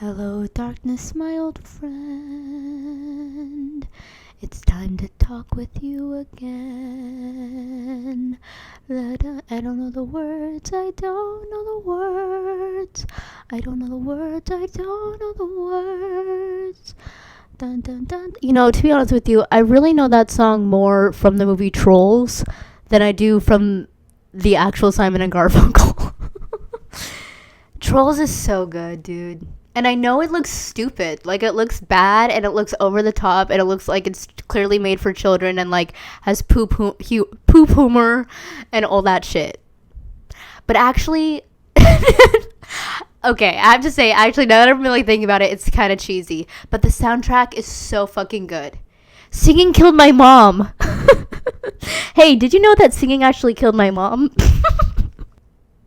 Hello, darkness, my old friend. It's time to talk with you again. I don't know the words, I don't know the words. I don't know the words, I don't know the words. Dun dun dun. You know, to be honest with you, I really know that song more from the movie Trolls than I do from the actual Simon and Garfunkel. Trolls is so good, dude. And I know it looks stupid. Like, it looks bad and it looks over the top and it looks like it's clearly made for children and, like, has poop humor and all that shit. But actually, okay, I have to say, actually, now that I'm really thinking about it, it's kind of cheesy. But the soundtrack is so fucking good. Singing killed my mom. Hey, did you know that singing actually killed my mom?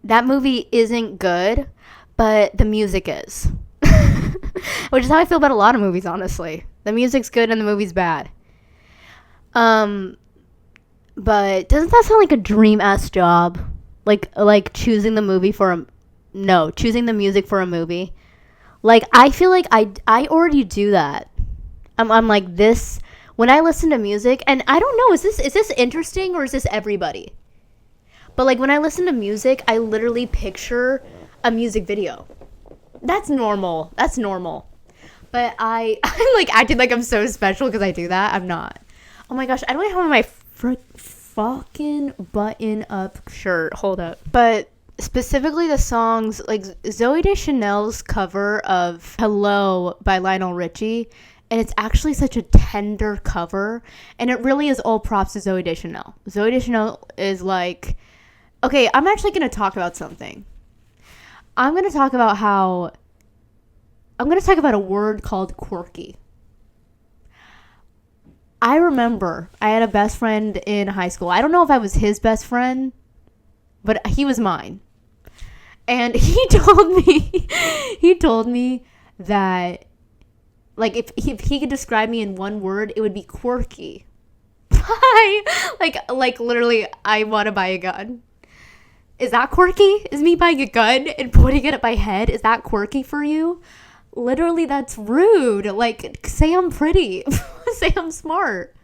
That movie isn't good, but the music is. Which is how I feel about a lot of movies, honestly. The music's good and the movie's bad. But doesn't that sound like a dream-ass job? Like choosing the movie for choosing the music for a movie. Like, I feel like I already do that. I'm like this, when I listen to music, and I don't know, is this interesting or is this everybody? But, like, when I listen to music, I literally picture a music video. That's normal. But I like, acting like I'm so special because I do that. I'm not. Oh, my gosh. I don't have my fucking button-up shirt. Hold up. But specifically the songs, like, Zooey Deschanel's cover of Hello by Lionel Richie, and it's actually such a tender cover, and it really is all props to Zooey Deschanel. Zooey Deschanel is, like... Okay, I'm actually going to talk about something. I'm going to talk about a word called quirky. I remember I had a best friend in high school. I don't know if I was his best friend, but he was mine. And he told me that, like, if he could describe me in one word, it would be quirky. Like literally, I want to buy a gun. Is that quirky? Is me buying a gun and pointing it at my head? Is that quirky for you? Literally, that's rude. Like, say I'm pretty. Say I'm smart.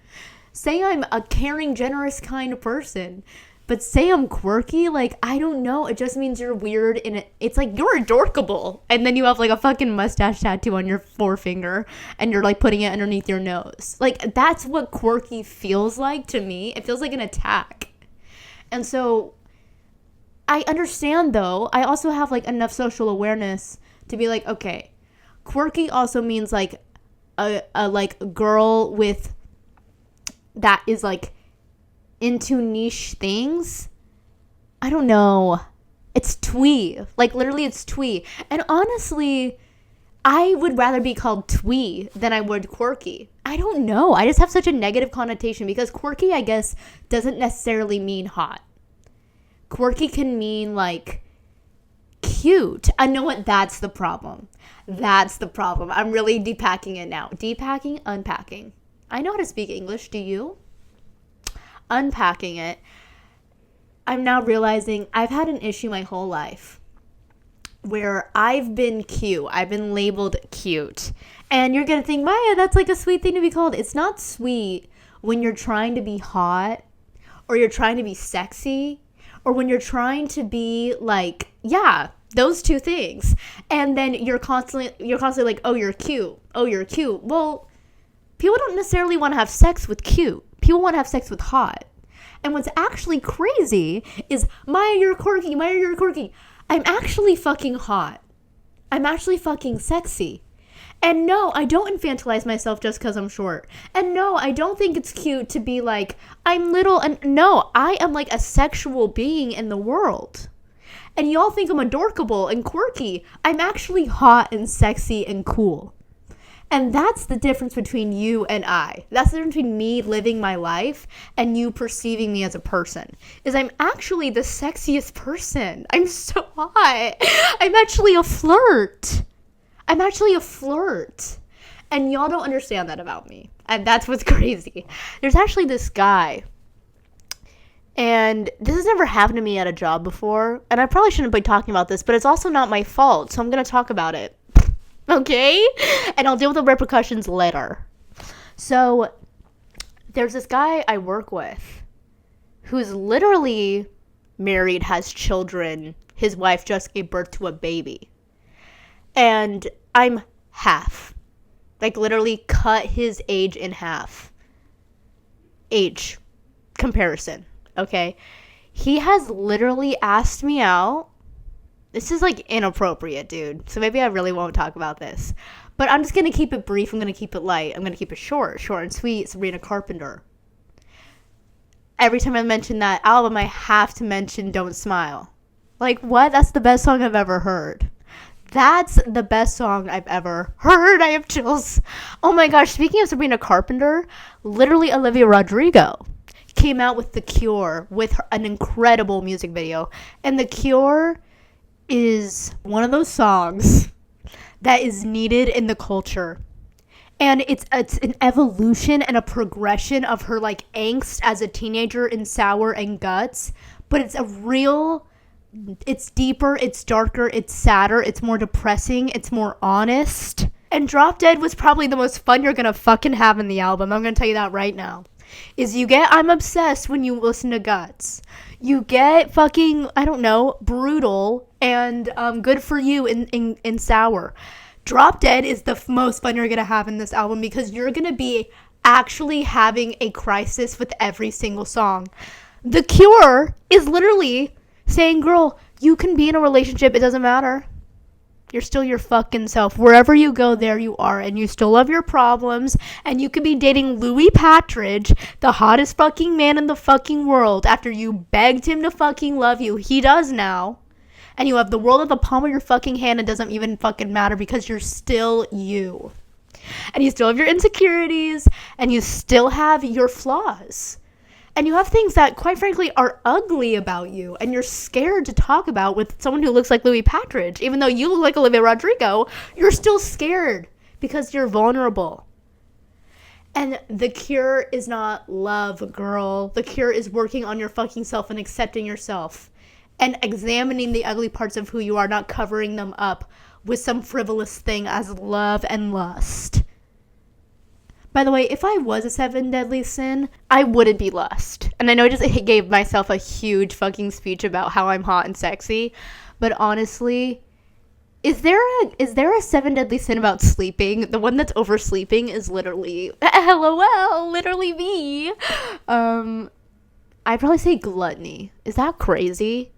Say I'm a caring, generous kind of person. But say I'm quirky? Like, I don't know. It just means you're weird. And it's like, you're adorkable. And then you have, like, a fucking mustache tattoo on your forefinger. And you're, like, putting it underneath your nose. Like, that's what quirky feels like to me. It feels like an attack. And so... I understand, though. I also have, like, enough social awareness to be like, okay, quirky also means, like, a like, girl with that is, like, into niche things. I don't know. It's twee. Like, literally, it's twee. And honestly, I would rather be called twee than I would quirky. I don't know. I just have such a negative connotation because quirky, I guess, doesn't necessarily mean hot. Quirky can mean, like, cute. I know what, that's the problem. I'm really depacking it now. Depacking, unpacking. I know how to speak English. Do you? Unpacking it. I'm now realizing I've had an issue my whole life where I've been cute. I've been labeled cute. And you're going to think, Maya, that's like a sweet thing to be called. It's not sweet when you're trying to be hot or you're trying to be sexy. Or when you're trying to be like, yeah, those two things. And then you're constantly like, oh, you're cute. Oh, you're cute. Well, people don't necessarily want to have sex with cute. People want to have sex with hot. And what's actually crazy is, Maya, you're quirky. Maya, you're quirky. I'm actually fucking hot. I'm actually fucking sexy. And no, I don't infantilize myself just because I'm short. And no, I don't think it's cute to be like, I'm little. And no, I am like a sexual being in the world. And y'all think I'm adorkable and quirky. I'm actually hot and sexy and cool. And that's the difference between you and I. That's the difference between me living my life and you perceiving me as a person. Is I'm actually the sexiest person. I'm so hot. I'm actually a flirt. And y'all don't understand that about me. And that's what's crazy. There's actually this guy. And this has never happened to me at a job before. And I probably shouldn't be talking about this, but it's also not my fault. So I'm going to talk about it. Okay? And I'll deal with the repercussions later. So there's this guy I work with who's literally married, has children. His wife just gave birth to a baby. And I'm half. Like, literally cut his age in half. Age comparison. Okay? He has literally asked me out. This is, like, inappropriate, dude. So maybe I really won't talk about this. But I'm just going to keep it brief. I'm going to keep it light. I'm going to keep it short and sweet. Sabrina Carpenter. Every time I mention that album, I have to mention Don't Smile. Like, what? That's the best song I've ever heard. That's the best song I've ever heard. I have chills. Oh my gosh, speaking of Sabrina Carpenter, literally Olivia Rodrigo came out with The Cure with an incredible music video. And The Cure is one of those songs that is needed in the culture. And it's an evolution and a progression of her, like, angst as a teenager in Sour and Guts. But it's it's deeper, it's darker, it's sadder, it's more depressing, it's more honest. And Drop Dead was probably the most fun you're gonna fucking have in the album. I'm gonna tell you that right now. Is you get I'm Obsessed when you listen to Guts. You get fucking, I don't know, Brutal and Good For You in Sour. Drop Dead is the most fun you're gonna have in this album because you're gonna be actually having a crisis with every single song. The Cure is literally saying, girl, you can be in a relationship, it doesn't matter. You're still your fucking self. Wherever you go, there you are. And you still have your problems. And you could be dating Louis Patridge, the hottest fucking man in the fucking world, after you begged him to fucking love you. He does now. And you have the world at the palm of your fucking hand. It doesn't even fucking matter because you're still you. And you still have your insecurities. And you still have your flaws. And you have things that, quite frankly, are ugly about you. And you're scared to talk about with someone who looks like Louis Patridge. Even though you look like Olivia Rodrigo, you're still scared because you're vulnerable. And The Cure is not love, girl. The Cure is working on your fucking self and accepting yourself. And examining the ugly parts of who you are, not covering them up with some frivolous thing as love and lust. By the way, if I was a 7 deadly sin, I wouldn't be lust. And I know I just gave myself a huge fucking speech about how I'm hot and sexy, but honestly, is there a 7 deadly sin about sleeping? The one that's oversleeping is literally, LOL, literally me. I'd probably say gluttony. Is that crazy?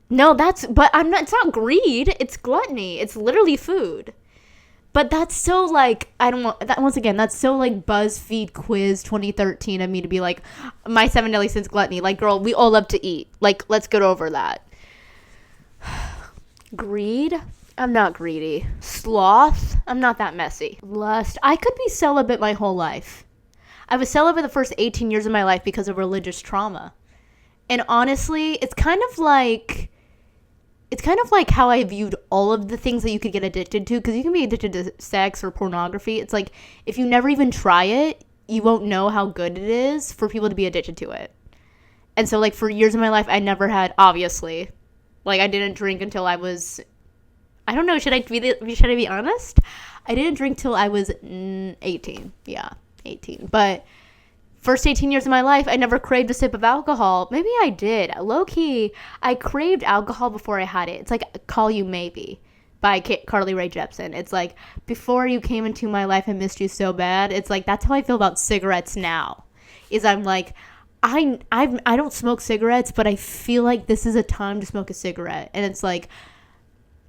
No, it's not greed, it's gluttony. It's literally food. But that's so, like, that's so, like, BuzzFeed quiz 2013 of me to be like, my 7 deadly sins gluttony. Like, girl, we all love to eat. Like, let's get over that. Greed? I'm not greedy. Sloth? I'm not that messy. Lust? I could be celibate my whole life. I was celibate the first 18 years of my life because of religious trauma. And honestly, it's kind of like how I viewed all of the things that you could get addicted to, because you can be addicted to sex or pornography. It's like, if you never even try it, you won't know how good it is for people to be addicted to it. And so, like, for years of my life, I never had, obviously, like, I didn't drink until I was, I don't know, should I be honest? I didn't drink till I was 18. Yeah, 18. But first 18 years of my life, I never craved a sip of alcohol. Maybe I did. Low-key, I craved alcohol before I had it. It's like Call You Maybe by Carly Rae Jepsen. It's like, before you came into my life, I missed you so bad. It's like, that's how I feel about cigarettes now. Is I'm like, I don't smoke cigarettes, but I feel like this is a time to smoke a cigarette. And it's like,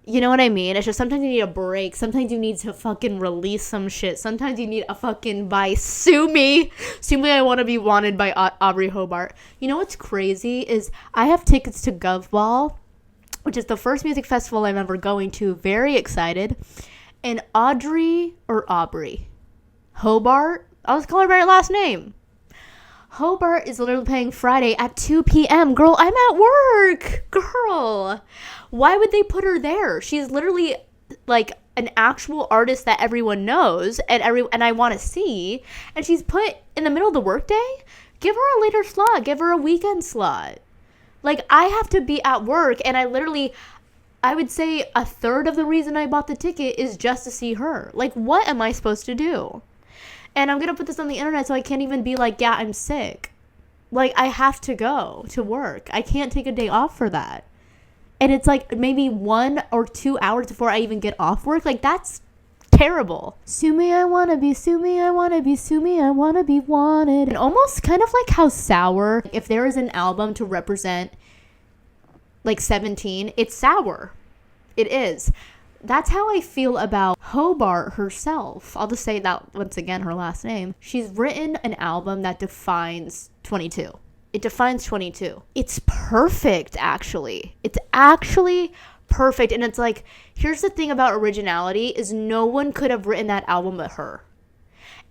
you know what I mean? It's just sometimes you need a break. Sometimes you need to fucking release some shit. Sometimes you need a fucking sue me. Sue me, I want to be wanted by Aubrey Hobart. You know what's crazy is I have tickets to GovBall, which is the first music festival I'm ever going to. Very excited. And Aubrey Hobart? I'll just call her by her last name. Hobart is literally playing Friday at 2 p.m. Girl, I'm at work. Girl. Why would they put her there? She's literally like an actual artist that everyone knows and I want to see. And she's put in the middle of the workday? Give her a later slot. Give her a weekend slot. Like, I have to be at work, and I literally, I would say a third of the reason I bought the ticket is just to see her. Like, what am I supposed to do? And I'm going to put this on the internet so I can't even be like, yeah, I'm sick. Like, I have to go to work. I can't take a day off for that. And it's like maybe 1 or 2 hours before I even get off work. Like, that's terrible. Sue me, I wanna be, sue me, I wanna be, sue me, I wanna be wanted. And almost kind of like how Sour, if there is an album to represent like 17, it's Sour. It is. That's how I feel about Hobart herself. I'll just say that once again, her last name. She's written an album that defines 22. It defines 22. It's perfect, actually. It's actually perfect. And it's like, here's the thing about originality is no one could have written that album but her.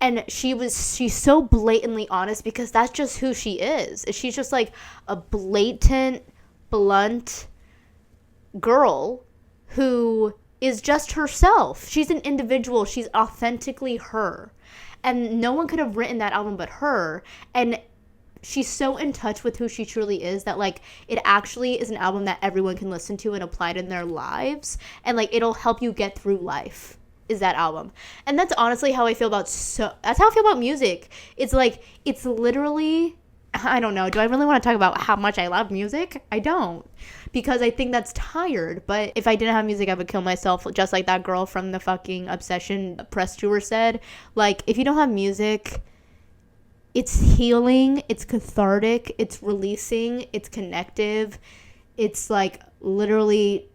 And she's so blatantly honest because that's just who she is. She's just like a blatant, blunt girl who is just herself. She's an individual. She's authentically her. And no one could have written that album but her. And she's so in touch with who she truly is that, like, it actually is an album that everyone can listen to and apply it in their lives. And, like, it'll help you get through life, is that album. And that's honestly how I feel about that's how I feel about music. It's like, it's literally, I don't know. Do I really want to talk about how much I love music? I don't. Because I think that's tired. But if I didn't have music, I would kill myself. Just like that girl from the fucking Obsession press tour said. Like, if you don't have music, it's healing, it's cathartic, it's releasing, it's connective. It's like literally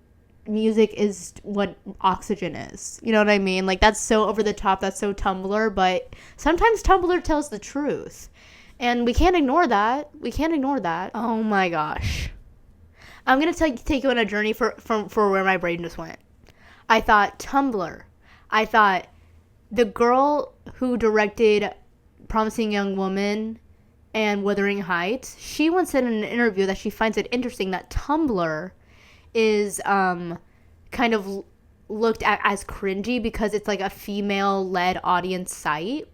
music is what oxygen is. You know what I mean? Like, that's so over the top, that's so Tumblr, but sometimes Tumblr tells the truth. And we can't ignore that. We can't ignore that. Oh my gosh. I'm going to take you on a journey for where my brain just went. I thought Tumblr. I thought the girl who directed Promising Young Woman and Wuthering Heights, she once said in an interview that she finds it interesting that Tumblr is kind of looked at as cringy because it's like a female-led audience site.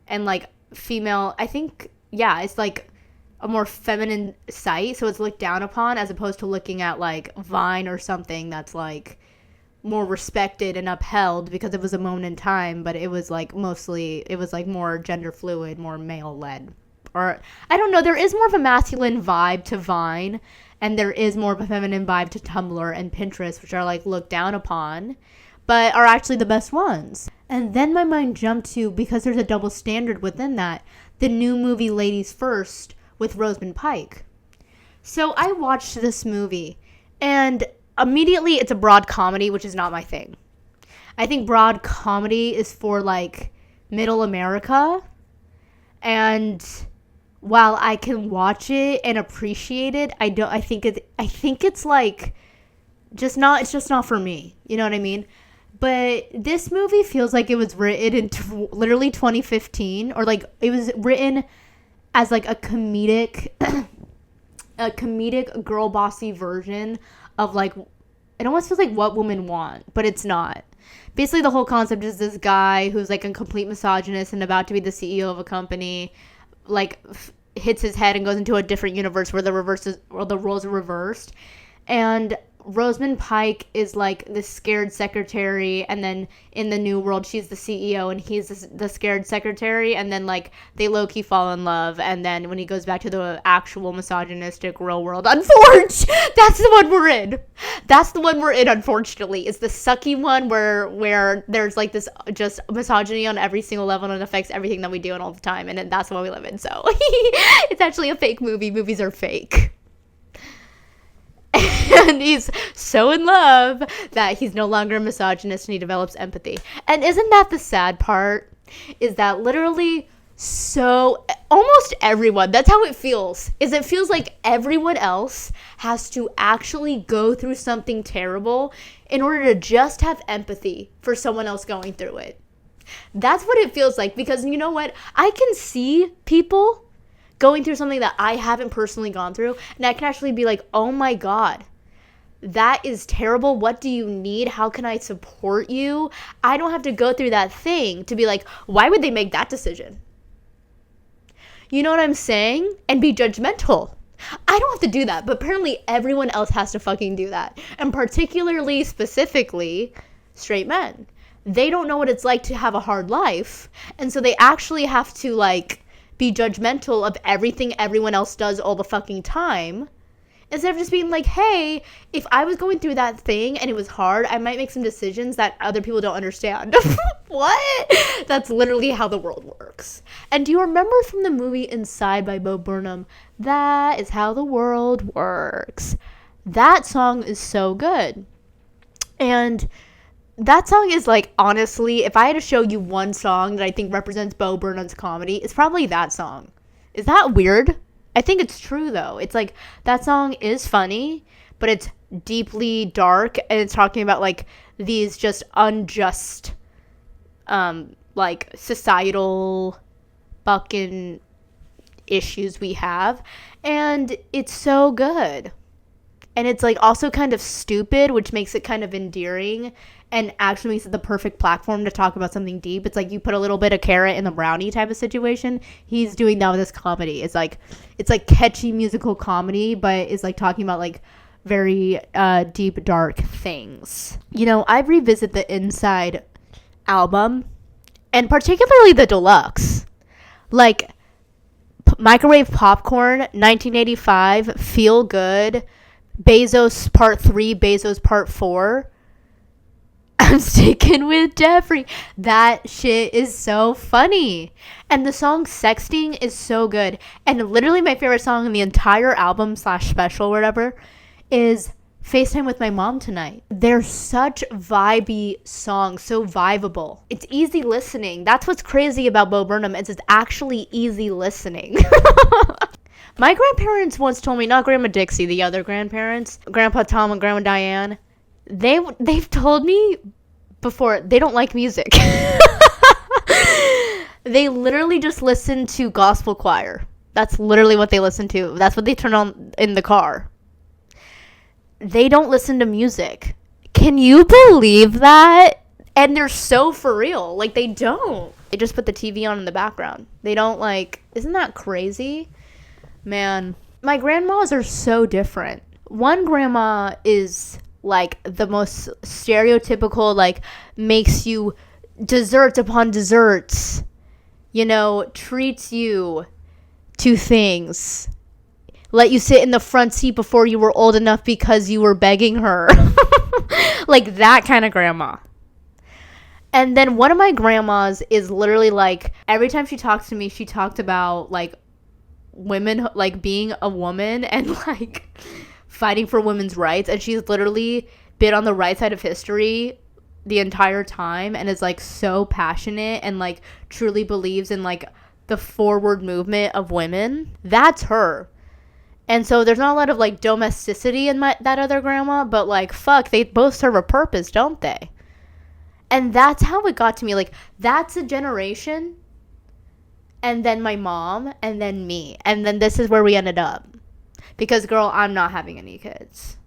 And like female, I think, yeah, it's like a more feminine site, so it's looked down upon as opposed to looking at like Vine or something that's like more respected and upheld because it was a moment in time, but it was like mostly, it was like more gender fluid, more male led. Or I don't know, there is more of a masculine vibe to Vine and there is more of a feminine vibe to Tumblr and Pinterest, which are like looked down upon but are actually the best ones. And then my mind jumped to, because there's a double standard within that, the new movie Ladies First with Rosamund Pike. So I watched this movie and immediately it's a broad comedy, which is not my thing. I think broad comedy is for like middle America. And while I can watch it and appreciate it, I think it's like it's just not for me. You know what I mean? But this movie feels like it was written in literally 2015, or like it was written as like a comedic girl bossy version of like, it almost feels like What Women Want, but it's not. Basically, the whole concept is this guy who's like a complete misogynist and about to be the CEO of a company, like hits his head and goes into a different universe where the roles are reversed. And Rosamund Pike is like the scared secretary, and then in the new world she's the CEO and he's the scared secretary, and then like they low-key fall in love, and then when he goes back to the actual misogynistic real world, unfortunately, that's the one we're in, unfortunately. It's the sucky one where there's like this just misogyny on every single level and it affects everything that we do and all the time, and that's what we live in. So it's actually a fake movie. Movies are fake. And he's so in love that he's no longer a misogynist and he develops empathy. And isn't that the sad part? Is that literally so almost everyone, that's how it feels. Is it feels like everyone else has to actually go through something terrible in order to just have empathy for someone else going through it. That's what it feels like, because you know what? I can see people going through something that I haven't personally gone through, and I can actually be like, oh my God, that is terrible. What do you need? How can I support you? I don't have to go through that thing to be like, why would they make that decision? You know what I'm saying? And be judgmental. I don't have to do that, but apparently everyone else has to fucking do that. And particularly, specifically, straight men. They don't know what it's like to have a hard life. And so they actually have to, like, be judgmental of everything everyone else does all the fucking time. Instead of just being like, hey, if I was going through that thing and it was hard, I might make some decisions that other people don't understand. What? That's literally how the world works. And do you remember from the movie Inside by Bo Burnham, that is how the world works? That song is so good. And that song is like, honestly, if I had to show you one song that I think represents Bo Burnham's comedy, it's probably that song. Is that weird? I think it's true, though. It's like, that song is funny, but it's deeply dark, and it's talking about, like, these just unjust, like, societal fucking issues we have, and it's so good. And it's, like, also kind of stupid, which makes it kind of endearing, and actually makes it the perfect platform to talk about something deep. It's like you put a little bit of carrot in the brownie type of situation. He's doing that with his comedy. It's like catchy musical comedy, but it's like talking about like very deep, dark things. You know, I revisit the Inside album, and particularly the deluxe. Like, Microwave Popcorn, 1985, Feel Good, Bezos Part 3, Bezos Part 4. I'm sticking with Jeffrey. That shit is so funny. And the song Sexting is so good. And literally my favorite song in the entire album / special or whatever is FaceTime with My Mom Tonight. They're such vibey songs, so vibable. It's easy listening. That's what's crazy about Bo Burnham, is it's actually easy listening. My grandparents once told me, not Grandma Dixie, the other grandparents, Grandpa Tom and Grandma Diane, they've told me before they don't like music. They literally just listen to gospel choir. That's literally what they listen to. That's what they turn on in the car. They don't listen to music. Can you believe that? And they're so for real. Like, they don't. They just put the TV on in the background. They don't, like, isn't that crazy? Man, my grandmas are so different. One grandma is like the most stereotypical, like, makes you desserts upon desserts, you know, treats you to things, let you sit in the front seat before you were old enough because you were begging her. Like, that kind of grandma. And then one of my grandmas is literally like, every time she talks to me, she talked about like women, like being a woman and like fighting for women's rights, and she's literally been on the right side of history the entire time and is like so passionate and like truly believes in like the forward movement of women. That's her. And so there's not a lot of like domesticity in that other grandma, but like, fuck, they both serve a purpose, don't they? And that's how it got to me. Like, that's a generation, and then my mom, and then me, and then this is where we ended up. Because, girl, I'm not having any kids.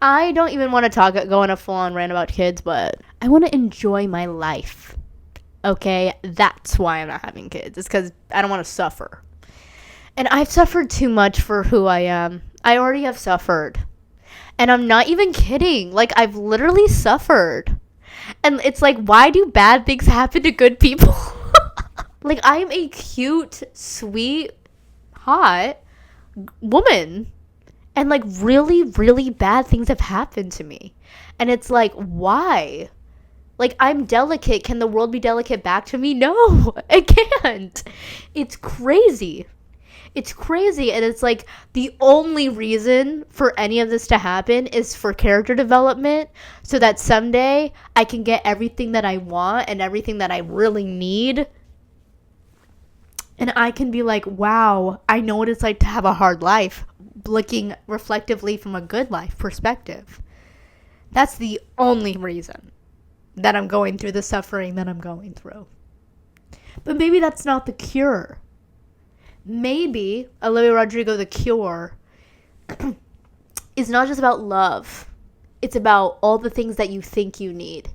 I don't even want to go on a full-on rant about kids, but I want to enjoy my life. Okay? That's why I'm not having kids. It's because I don't want to suffer. And I've suffered too much for who I am. I already have suffered. And I'm not even kidding. Like, I've literally suffered. And it's like, why do bad things happen to good people? Like, I'm a cute, sweet, hot woman, and like really, really bad things have happened to me, and it's like, why? Like, I'm delicate. Can the world be delicate back to me? No, it can't. It's crazy. It's crazy. And it's like, the only reason for any of this to happen is for character development, so that someday I can get everything that I want and everything that I really need. And I can be like, wow, I know what it's like to have a hard life, looking reflectively from a good life perspective. That's the only reason that I'm going through the suffering that I'm going through. But maybe that's not the cure. Maybe Olivia Rodrigo, the cure, is not just about love. It's about all the things that you think you need.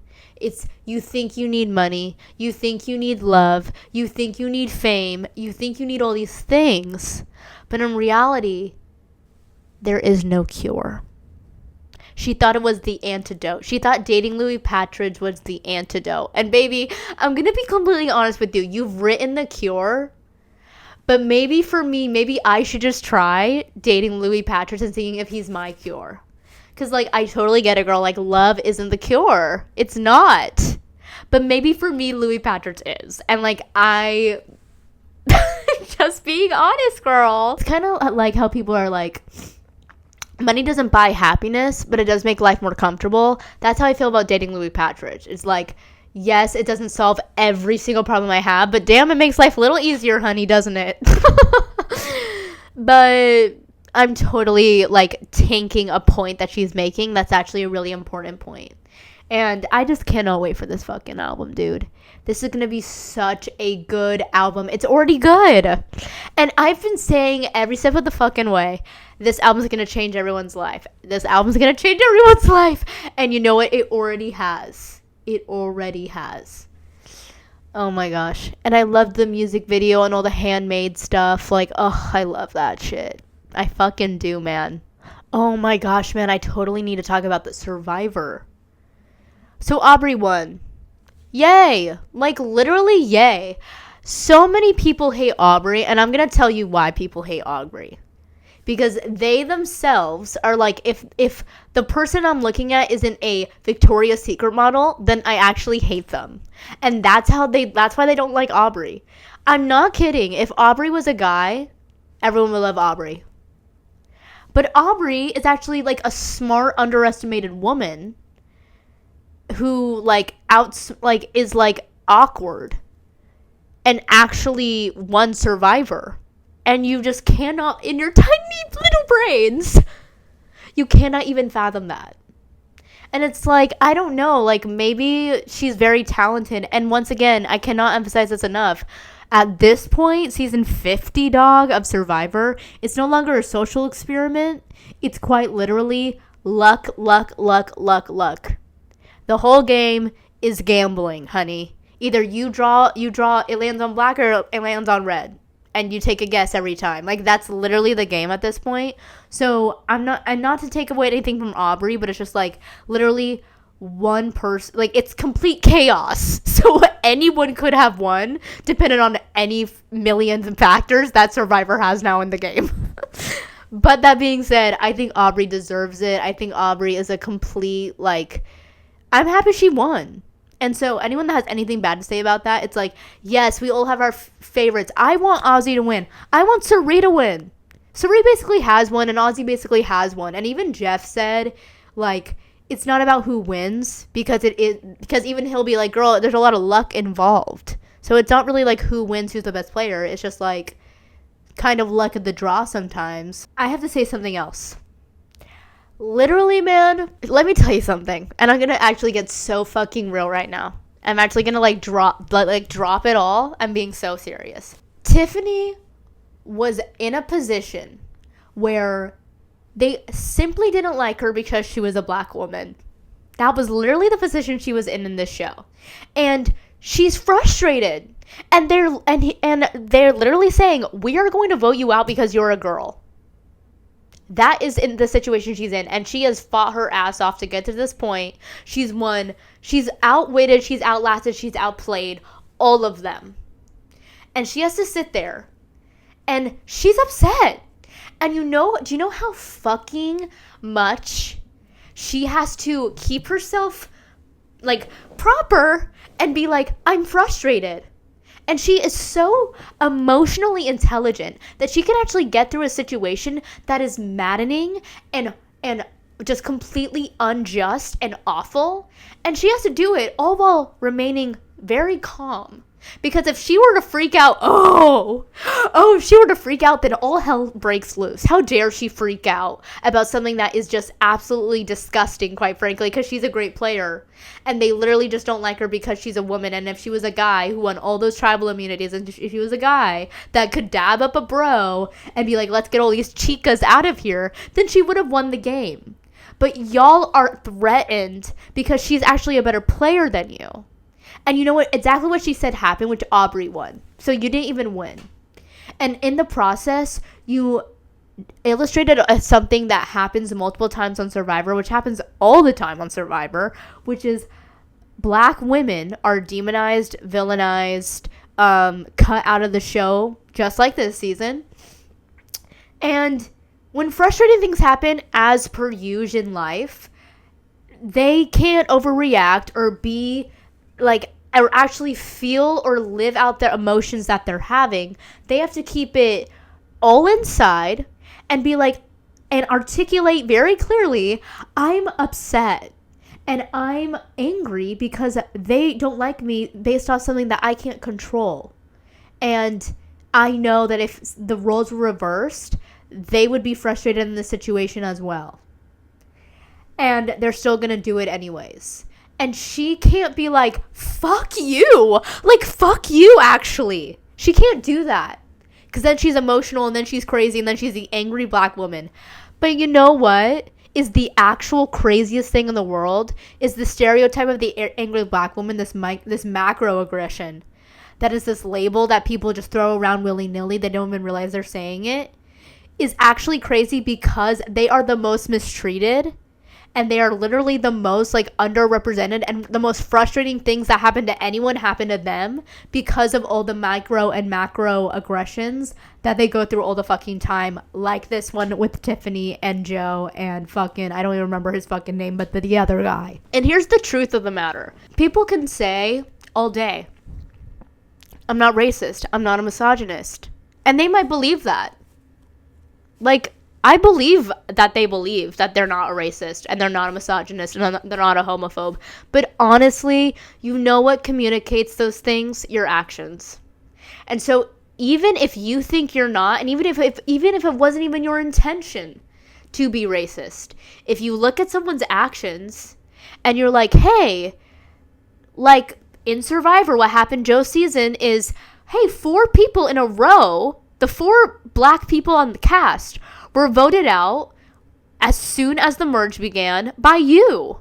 It's you think you need money, you think you need love, you think you need fame, you think you need all these things. But in reality, there is no cure. She thought it was the antidote. She thought dating Louis Patridge was the antidote. And baby, I'm going to be completely honest with you. You've written the cure. But maybe for me, maybe I should just try dating Louis Patridge and seeing if he's my cure. Because, like, I totally get it, girl. Like, love isn't the cure. It's not. But maybe for me, Louis Patridge is. And, like, just being honest, girl. It's kind of like how people are like, money doesn't buy happiness, but it does make life more comfortable. That's how I feel about dating Louis Patridge. It's like, yes, it doesn't solve every single problem I have, but damn, it makes life a little easier, honey, doesn't it? But I'm totally, like, tanking a point that she's making that's actually a really important point. And I just cannot wait for this fucking album, dude. This is going to be such a good album. It's already good. And I've been saying every step of the fucking way, this album's going to change everyone's life. This album's going to change everyone's life. And you know what? It already has. It already has. Oh my gosh. And I love the music video and all the handmade stuff. Like, oh, I love that shit. I fucking do, man. Oh my gosh, man. I totally need to talk about the Survivor. So Aubrey won. Yay. Like, literally, yay. So many people hate Aubrey, and I'm going to tell you why people hate Aubrey. Because they themselves are like, if the person I'm looking at isn't a Victoria's Secret model, then I actually hate them. And that's why they don't like Aubrey. I'm not kidding. If Aubrey was a guy, everyone would love Aubrey. But Aubrey is actually like a smart, underestimated woman who is like awkward and actually won Survivor. And you just cannot, in your tiny little brains, you cannot even fathom that. And it's like, I don't know, like, maybe she's very talented. And once again, I cannot emphasize this enough. At this point, season 50, dog, of Survivor, it's no longer a social experiment. It's quite literally luck, luck, luck, luck, luck. The whole game is gambling, honey. Either you draw, it lands on black or it lands on red. And you take a guess every time. Like, that's literally the game at this point. So, and not to take away anything from Aubrey, but it's just, like, literally one person. Like, it's complete chaos. So, anyone could have won, depending on any millions of factors that Survivor has now in the game. But that being said, I think Aubrey deserves it. I think Aubrey is a complete, like, I'm happy she won. And so anyone that has anything bad to say about that, it's like, yes, we all have our favorites. I want Ozzy to win. I want Cirie to win. Cirie basically has one, and Ozzy basically has one. And even Jeff said, like, it's not about who wins, because even he'll be like, girl, there's a lot of luck involved. So it's not really like who wins, who's the best player. It's just like kind of luck of the draw sometimes. I have to say something else. Literally, man, let me tell you something. And I'm going to actually get so fucking real right now. I'm actually going to drop it all. I'm being so serious. Tiffany was in a position where they simply didn't like her because she was a black woman. That was literally the position she was in this show. And she's frustrated. And they're literally saying, we are going to vote you out because you're a girl. That is in the situation she's in, and she has fought her ass off to get to this point. She's won. She's outwitted. She's outlasted. She's outplayed all of them. And she has to sit there, and she's upset. And do you know how fucking much she has to keep herself, like, proper and be like, I'm frustrated. And she is so emotionally intelligent that she can actually get through a situation that is maddening and just completely unjust and awful. And she has to do it all while remaining very calm. Because if she were to freak out, if she were to freak out, then all hell breaks loose. How dare she freak out about something that is just absolutely disgusting, quite frankly, because she's a great player. And they literally just don't like her because she's a woman. And if she was a guy who won all those tribal immunities, and if she was a guy that could dab up a bro and be like, let's get all these chicas out of here, then she would have won the game. but y'all are threatened because she's actually a better player than you. And you know what? Exactly what she said happened, which Aubrey won. So you didn't even win. And in the process, you illustrated something that happens multiple times on Survivor, which happens all the time on Survivor, which is Black women are demonized, villainized, cut out of the show, just like this season. And when frustrating things happen, as per usual in life, they can't overreact or be like, or actually feel or live out their emotions that they're having. They have to keep it all inside and be like, and articulate very clearly, I'm upset and I'm angry because they don't like me based off something that I can't control. And I know that if the roles were reversed, they would be frustrated in the situation as well. And they're still going to do it anyways. And she can't be like, fuck you. Like, fuck you, actually. She can't do that. Because then she's emotional, and then she's crazy, and then she's the angry Black woman. But you know what is the actual craziest thing in the world? Is the stereotype of the angry Black woman, this macroaggression. That is this label that people just throw around willy-nilly. They don't even realize they're saying it. Is actually crazy because they are the most mistreated. And they are literally the most, like, underrepresented, and the most frustrating things that happen to anyone happen to them because of all the micro and macro aggressions that they go through all the fucking time, like this one with Tiffany and Joe and fucking, I don't even remember his fucking name, but the other guy. And here's the truth of the matter. People can say all day, I'm not racist, I'm not a misogynist. And they might believe that. Like, I believe that they believe that they're not a racist and they're not a misogynist and they're not a homophobe. But honestly, you know what communicates those things? Your actions. And so even if you think you're not, and even if it wasn't even your intention to be racist, if you look at someone's actions and you're like, hey, like in Survivor, what happened Joe's season is, hey, 4 people in a row, the 4 Black people on the cast were voted out as soon as the merge began by you.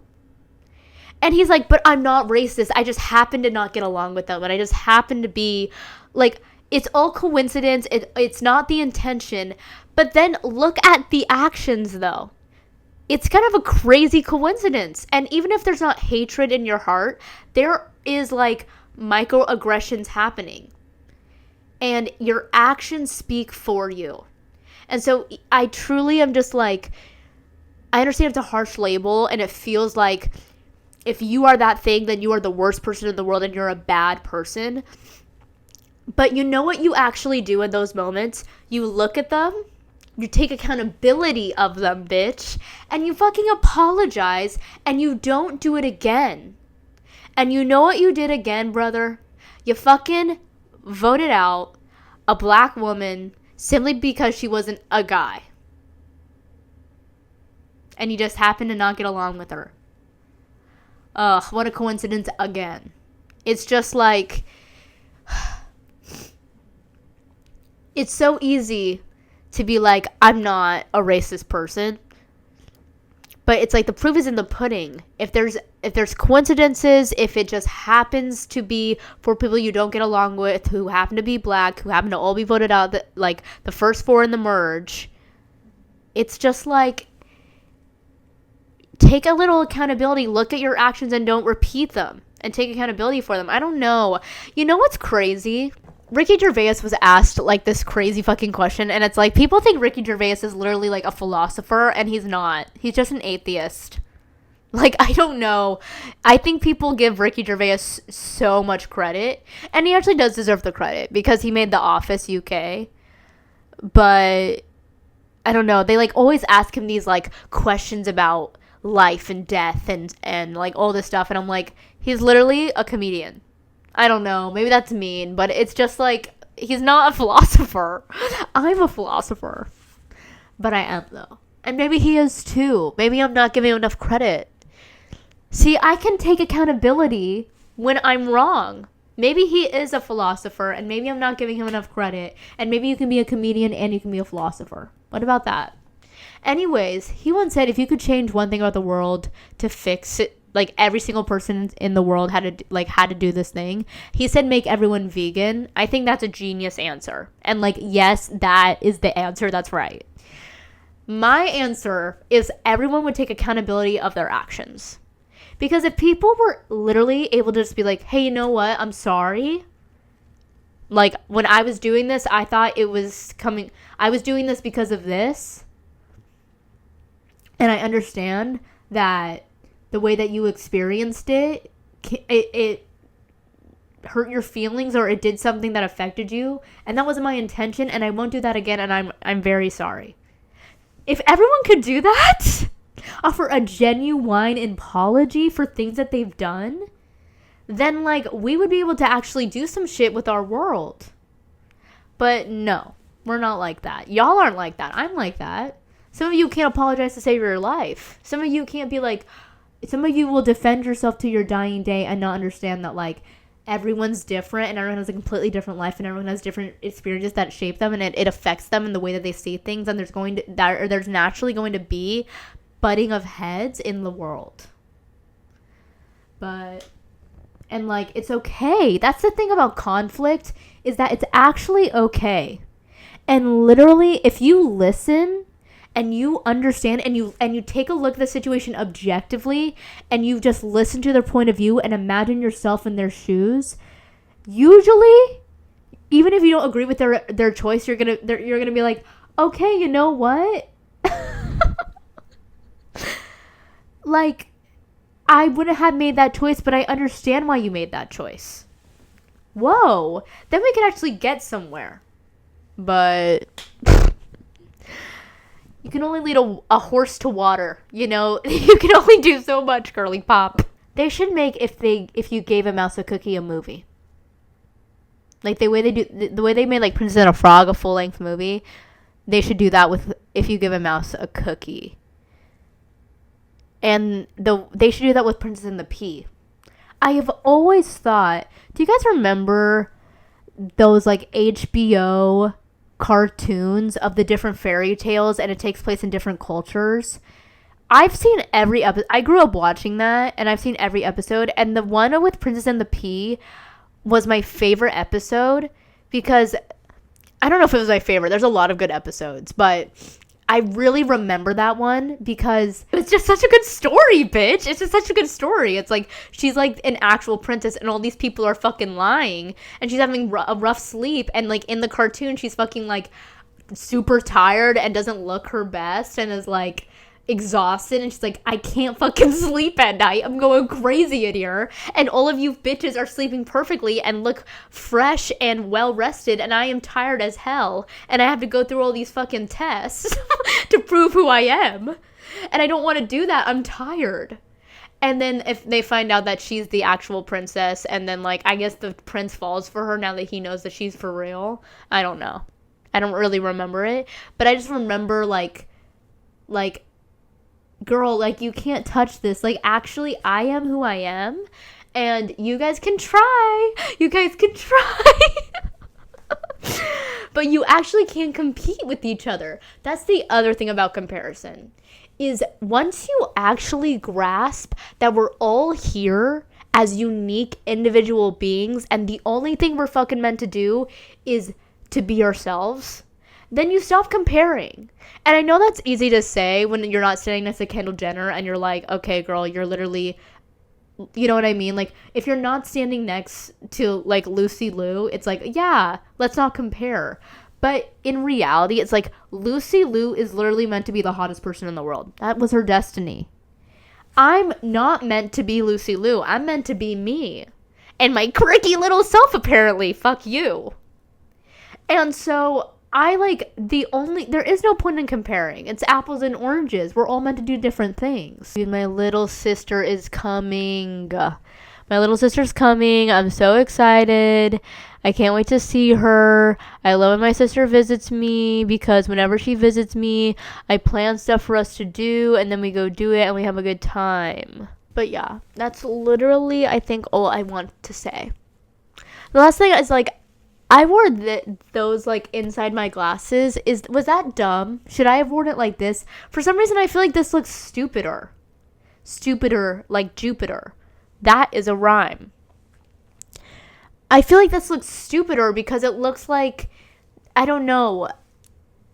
And he's like, but I'm not racist. I just happen to not get along with them. And I just happen to be like, it's all coincidence. It's not the intention. But then look at the actions though. It's kind of a crazy coincidence. And even if there's not hatred in your heart, there is like microaggressions happening. And your actions speak for you. And so I truly am just like, I understand it's a harsh label and it feels like if you are that thing, then you are the worst person in the world and you're a bad person. But you know what you actually do in those moments? You look at them, you take accountability of them, bitch, and you fucking apologize and you don't do it again. And you know what you did again, brother? You fucking voted out a Black woman simply because she wasn't a guy. And you just happened to not get along with her. Ugh, what a coincidence again. It's just like, it's so easy to be like, I'm not a racist person. But it's like the proof is in the pudding. If there's coincidences, if it just happens to be for people you don't get along with, who happen to be Black, who happen to all be voted out, like the first 4 in the merge, it's just like, take a little accountability, look at your actions and don't repeat them, and take accountability for them. I don't know. You know what's crazy? Ricky Gervais was asked like this crazy fucking question, and it's like, people think Ricky Gervais is literally like a philosopher, and he's not. He's just an atheist. Like, I don't know. I think people give Ricky Gervais so much credit, and he actually does deserve the credit because he made The Office UK. But I don't know. They like always ask him these like questions about life and death and like all this stuff, and I'm like, he's literally a comedian. I don't know. Maybe that's mean, but it's just like, he's not a philosopher. I'm a philosopher. But I am, though. And maybe he is, too. Maybe I'm not giving him enough credit. See, I can take accountability when I'm wrong. Maybe he is a philosopher, and maybe I'm not giving him enough credit. And maybe you can be a comedian and you can be a philosopher. What about that? Anyways, he once said if you could change one thing about the world to fix it, like every single person in the world had to do this thing, he said make everyone vegan. I think that's a genius answer. And like, yes, that is the answer. That's right. My answer is everyone would take accountability of their actions. Because if people were literally able to just be like, hey, you know what? I'm sorry. Like, when I was doing this, I thought it was coming. I was doing this because of this. And I understand that the way that you experienced it hurt your feelings, or it did something that affected you. And that wasn't my intention. And I won't do that again. And I'm very sorry. If everyone could do that, offer a genuine apology for things that they've done, then like we would be able to actually do some shit with our world. But no, we're not like that. Y'all aren't like that. I'm like that. Some of you can't apologize to save your life. Some of you can't be like, some of you will defend yourself to your dying day and not understand that like everyone's different and everyone has a completely different life and everyone has different experiences that shape them, and it affects them in the way that they see things, and there's naturally going to be butting of heads in the world. And like, it's okay. That's the thing about conflict, is that it's actually okay. And literally, if you listen and you understand and you take a look at the situation objectively and you just listen to their point of view and imagine yourself in their shoes, usually, even if you don't agree with their choice, you're gonna be like, okay, you know what? Like, I wouldn't have made that choice, but I understand why you made that choice. Whoa. Then we could actually get somewhere. But you can only lead a horse to water, you know? You can only do so much, girly pop. They should make if you gave a mouse a cookie a movie. Like the way they made like Princess and a Frog a full-length movie, they should do that with if you give a mouse a cookie. And they should do that with Princess and the Pea. I have always thought, do you guys remember those like HBO cartoons of the different fairy tales, and it takes place in different cultures? I've seen every episode. I grew up watching that, and I've seen every episode. And the one with Princess and the Pea was my favorite episode, because I don't know if it was my favorite. There's a lot of good episodes, but I really remember that one because it's just such a good story, bitch. It's just such a good story. It's like she's like an actual princess and all these people are fucking lying, and she's having a rough sleep, and like in the cartoon she's fucking like super tired and doesn't look her best and is like exhausted, and she's like, I can't fucking sleep at night. I'm going crazy in here, and all of you bitches are sleeping perfectly and look fresh and well rested, and I am tired as hell, and I have to go through all these fucking tests to prove who I am, and I don't want to do that. I'm tired. And then if they find out that she's the actual princess, and then like I guess the prince falls for her now that he knows that she's for real. I don't know. I don't really remember it, but I just remember like girl, like, you can't touch this. Like, actually, I am who I am, and you guys can try. You guys can try. But you actually can't compete with each other. That's the other thing about comparison, is once you actually grasp that we're all here as unique individual beings, and the only thing we're fucking meant to do is to be ourselves, then you stop comparing. And I know that's easy to say when you're not sitting next to Kendall Jenner and you're like, okay, girl, you're literally, you know what I mean? Like, if you're not standing next to, like, Lucy Liu, it's like, yeah, let's not compare. But in reality, it's like, Lucy Liu is literally meant to be the hottest person in the world. That was her destiny. I'm not meant to be Lucy Liu. I'm meant to be me. And my quirky little self, apparently. Fuck you. And so there is no point in comparing. It's apples and oranges. We're all meant to do different things. My little sister is coming. My little sister's coming. I'm so excited. I can't wait to see her. I love when my sister visits me, because whenever she visits me, I plan stuff for us to do, and then we go do it, and we have a good time. But yeah, that's literally, I think, all I want to say. The last thing is, like, I wore those like inside my glasses. Was that dumb? Should I have worn it like this? For some reason, I feel like this looks stupider. Stupider like Jupiter. That is a rhyme. I feel like this looks stupider because it looks like, I don't know.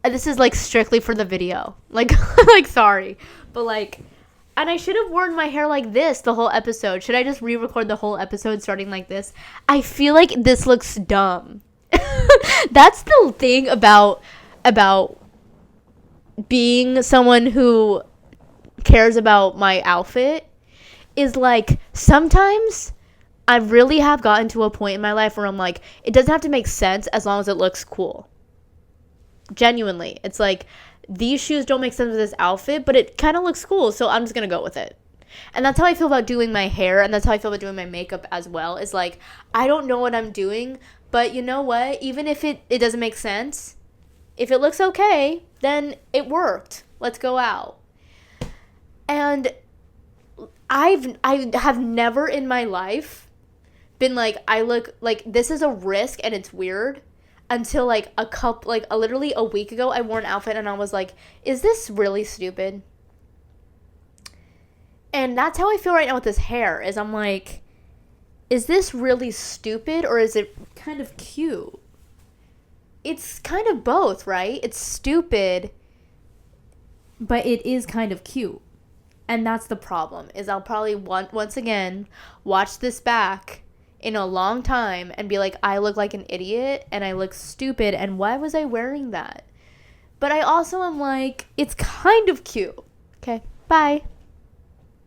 This is like strictly for the video. Like, like sorry. But like, and I should have worn my hair like this the whole episode. Should I just re-record the whole episode starting like this? I feel like this looks dumb. That's the thing about being someone who cares about my outfit, is like sometimes I really have gotten to a point in my life where I'm like, it doesn't have to make sense as long as it looks cool. Genuinely. It's like, these shoes don't make sense with this outfit, but it kind of looks cool, so I'm just gonna go with it. And that's how I feel about doing my hair, and that's how I feel about doing my makeup as well. Is like, I don't know what I'm doing, but you know what? Even if it doesn't make sense, if it looks okay, then it worked. Let's go out. And I have never in my life been like, I look like this is a risk and it's weird, until like literally a week ago, I wore an outfit and I was like, is this really stupid? And that's how I feel right now with this hair, is I'm like, is this really stupid or is it kind of cute? It's kind of both, right? It's stupid, but it is kind of cute. And that's the problem, is I'll probably once again watch this back in a long time and be like, I look like an idiot and I look stupid and why was I wearing that? But I also am like, it's kind of cute. Okay, bye.